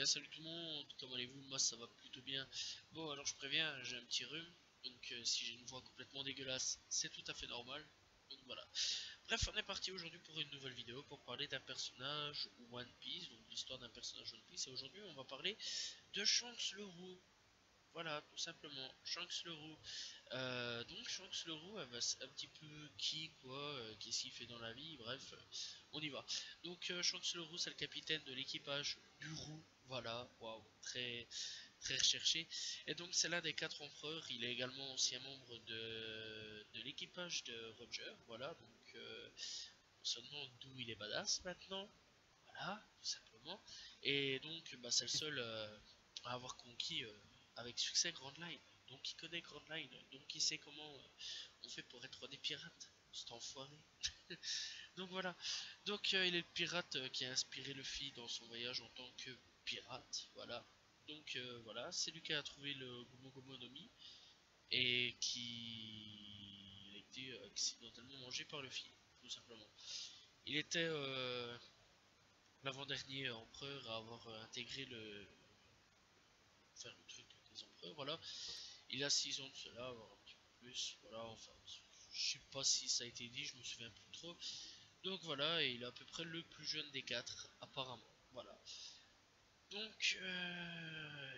bien, salut tout le monde, comment allez-vous? Moi ça va plutôt bien. Bon, alors je préviens, j'ai un petit rhume, donc si j'ai une voix complètement dégueulasse, c'est tout à fait normal. Donc voilà. Bref, on est parti aujourd'hui pour une nouvelle vidéo pour parler d'un personnage One Piece, donc l'histoire d'un personnage One Piece. Et aujourd'hui, on va parler de Shanks le Roux. Voilà, tout simplement, Shanks le Roux. Donc Shanks le Roux, un petit peu qui, quoi, qu'est-ce qu'il fait dans la vie, bref, on y va. Donc Shanks le Roux, c'est le capitaine de l'équipage du Roux, voilà, waouh, très, très recherché. Et donc c'est l'un des 4 empereurs, il est également ancien membre de l'équipage de Roger, voilà, donc on se demande d'où il est badass maintenant, voilà, tout simplement. Et donc bah, c'est le seul à avoir conquis avec succès Grand Line. Donc il connaît Grand Line, donc il sait comment on fait pour être des pirates. C'est enfoiré. Donc voilà. Donc il est le pirate qui a inspiré Luffy dans son voyage en tant que pirate. Voilà. Donc voilà, c'est lui qui a trouvé le Gomu Gomu no Mi et qui a été accidentellement mangé par Luffy, tout simplement. Il était l'avant-dernier empereur à avoir intégré le truc des empereurs, voilà. Il a 6 ans de cela, voire un petit peu plus, voilà, enfin, je sais pas si ça a été dit, je me souviens plus trop. Donc voilà, et il est à peu près le plus jeune des 4, apparemment, voilà. Donc,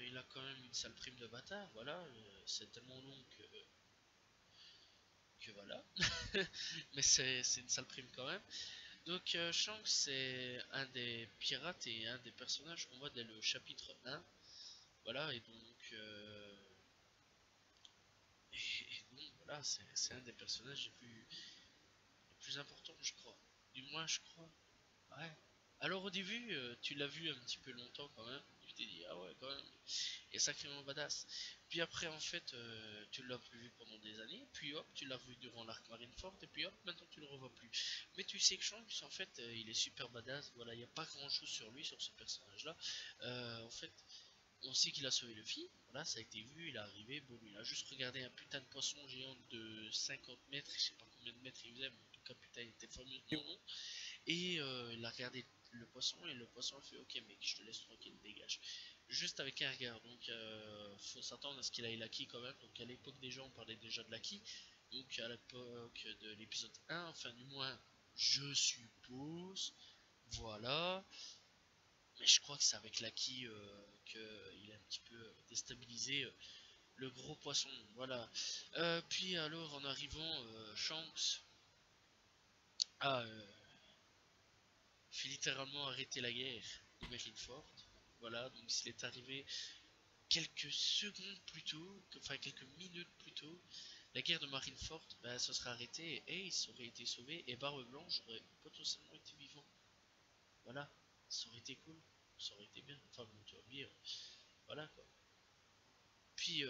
il a quand même une sale prime de bâtard, voilà, c'est tellement long que voilà, mais c'est une sale prime quand même. Donc Shanks c'est un des pirates et un des personnages qu'on voit dès le chapitre 1. Voilà, et donc, voilà, c'est un des personnages les plus importants, je crois. Du moins, je crois. Ouais. Alors au début, tu l'as vu un petit peu longtemps quand même. Tu t'es dit, ah ouais, quand même. Et sacrément badass. Puis après, en fait, tu l'as plus vu pendant des années. Puis hop, tu l'as vu durant l'arc Marineford. Et puis hop, maintenant tu le revois plus. Mais tu sais que Shanks, en fait, il est super badass. Voilà, il n'y a pas grand chose sur lui, sur ce personnage-là. En fait, on sait qu'il a sauvé Luffy, voilà, ça a été vu, il est arrivé, bon, il a juste regardé un putain de poisson géant de 50 mètres, je sais pas combien de mètres il faisait, mais en tout cas, putain, il était fameusement long, et il a regardé le poisson, et le poisson a fait, ok mec, je te laisse tranquille, dégage. Juste avec un regard, donc faut s'attendre à ce qu'il ait l'acquis quand même, donc à l'époque des gens, on parlait déjà de l'acquis, donc à l'époque de l'épisode 1, enfin du moins, je suppose, voilà. Mais je crois que c'est avec l'acquis qu'il a un petit peu déstabilisé le gros poisson. Voilà. Puis alors en arrivant, Shanks a fait littéralement arrêter la guerre de Marineford. Voilà, donc s'il est arrivé quelques secondes plus tôt, enfin quelques minutes plus tôt, la guerre de Marineford, ben, ça serait arrêté et il aurait été sauvé et Barbe Blanche aurait potentiellement été vivant. Voilà, ça aurait été cool, ça aurait été bien. Enfin bon, tu vas me dire, voilà quoi. Puis,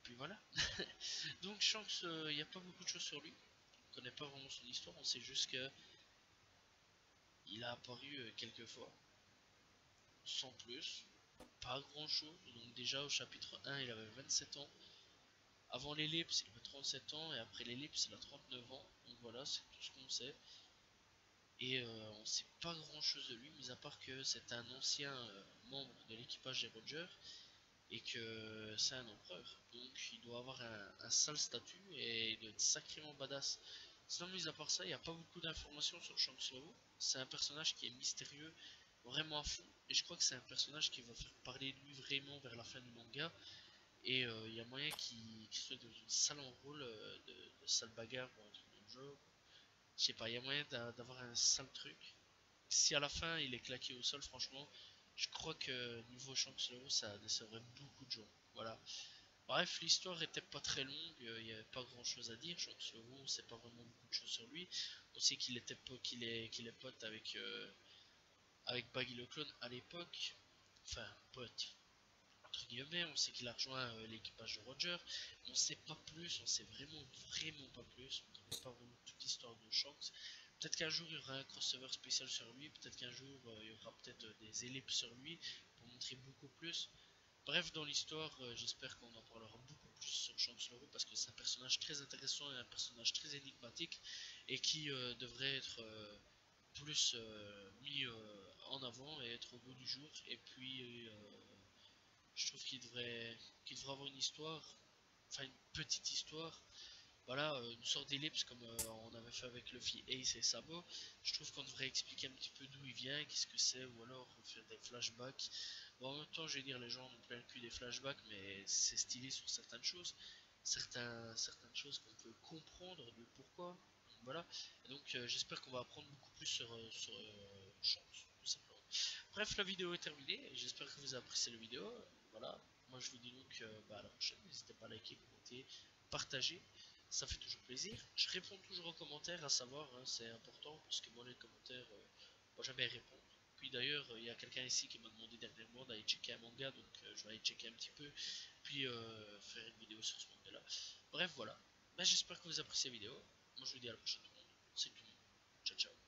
puis voilà. Donc Shanks, il n'y a pas beaucoup de choses sur lui. On connaît pas vraiment son histoire. On sait juste que il a apparu quelques fois, sans plus. Pas grand chose. Donc déjà au chapitre 1, il avait 27 ans. Avant l'ellipse, il avait 37 ans. Et après l'ellipse, il a 39 ans. Donc voilà, c'est tout ce qu'on sait. Et on sait pas grand chose de lui, mis à part que c'est un ancien membre de l'équipage des Rogers et que c'est un empereur. Donc il doit avoir un sale statut et il doit être sacrément badass. Sinon, mis à part ça, il n'y a pas beaucoup d'informations sur Shanks le Roux. C'est un personnage qui est mystérieux, vraiment à fond. Et je crois que c'est un personnage qui va faire parler de lui vraiment vers la fin du manga. Et il y a moyen qu'il soit dans une sale enrôle de sale bagarre ou un truc de genre. Je sais pas, il y a moyen d'avoir un sale truc. Si à la fin il est claqué au sol, franchement, je crois que niveau Shanks le Roux, ça décevrait beaucoup de gens. Voilà. Bref, l'histoire était pas très longue, il n'y avait pas grand chose à dire. Shanks le Roux, on sait pas vraiment beaucoup de choses sur lui. On sait qu'il était qu'il est pote avec Baggy le clone à l'époque. Enfin, pote entre guillemets, on sait qu'il a rejoint l'équipage de Roger, on sait pas plus, on sait vraiment pas plus, on connaît pas vraiment toute l'histoire de Shanks. Peut-être qu'un jour il y aura un crossover spécial sur lui, peut-être qu'un jour il y aura peut-être des ellipses sur lui pour montrer beaucoup plus. Bref, dans l'histoire, j'espère qu'on en parlera beaucoup plus sur Shanks le Roux parce que c'est un personnage très intéressant et un personnage très énigmatique et qui devrait être plus mis en avant et être au goût du jour. Et puis je trouve qu'il devrait avoir une histoire, enfin une petite histoire. Voilà, une sorte d'ellipse comme on avait fait avec Luffy, Ace et Sabo. Je trouve qu'on devrait expliquer un petit peu d'où il vient, qu'est-ce que c'est, ou alors faire des flashbacks. Bon, en même temps, je vais dire, les gens n'ont plein le cul des flashbacks, mais c'est stylé sur certaines choses. Certaines choses qu'on peut comprendre de pourquoi. Donc, voilà. Et donc, j'espère qu'on va apprendre beaucoup plus sur Shanks, tout simplement. Bref, la vidéo est terminée. J'espère que vous avez apprécié la vidéo. Voilà. Moi, je vous dis donc à la prochaine. N'hésitez pas à liker, commenter, partager. Ça fait toujours plaisir. Je réponds toujours aux commentaires, à savoir, hein, c'est important parce que moi, les commentaires, moi, j'aime bien répondre. Puis d'ailleurs, il y a quelqu'un ici qui m'a demandé dernièrement d'aller checker un manga, donc je vais aller checker un petit peu, puis faire une vidéo sur ce manga-là. Bref, voilà. Ben, j'espère que vous appréciez la vidéo. Moi, je vous dis à la prochaine tout le monde. C'est tout. Ciao, ciao.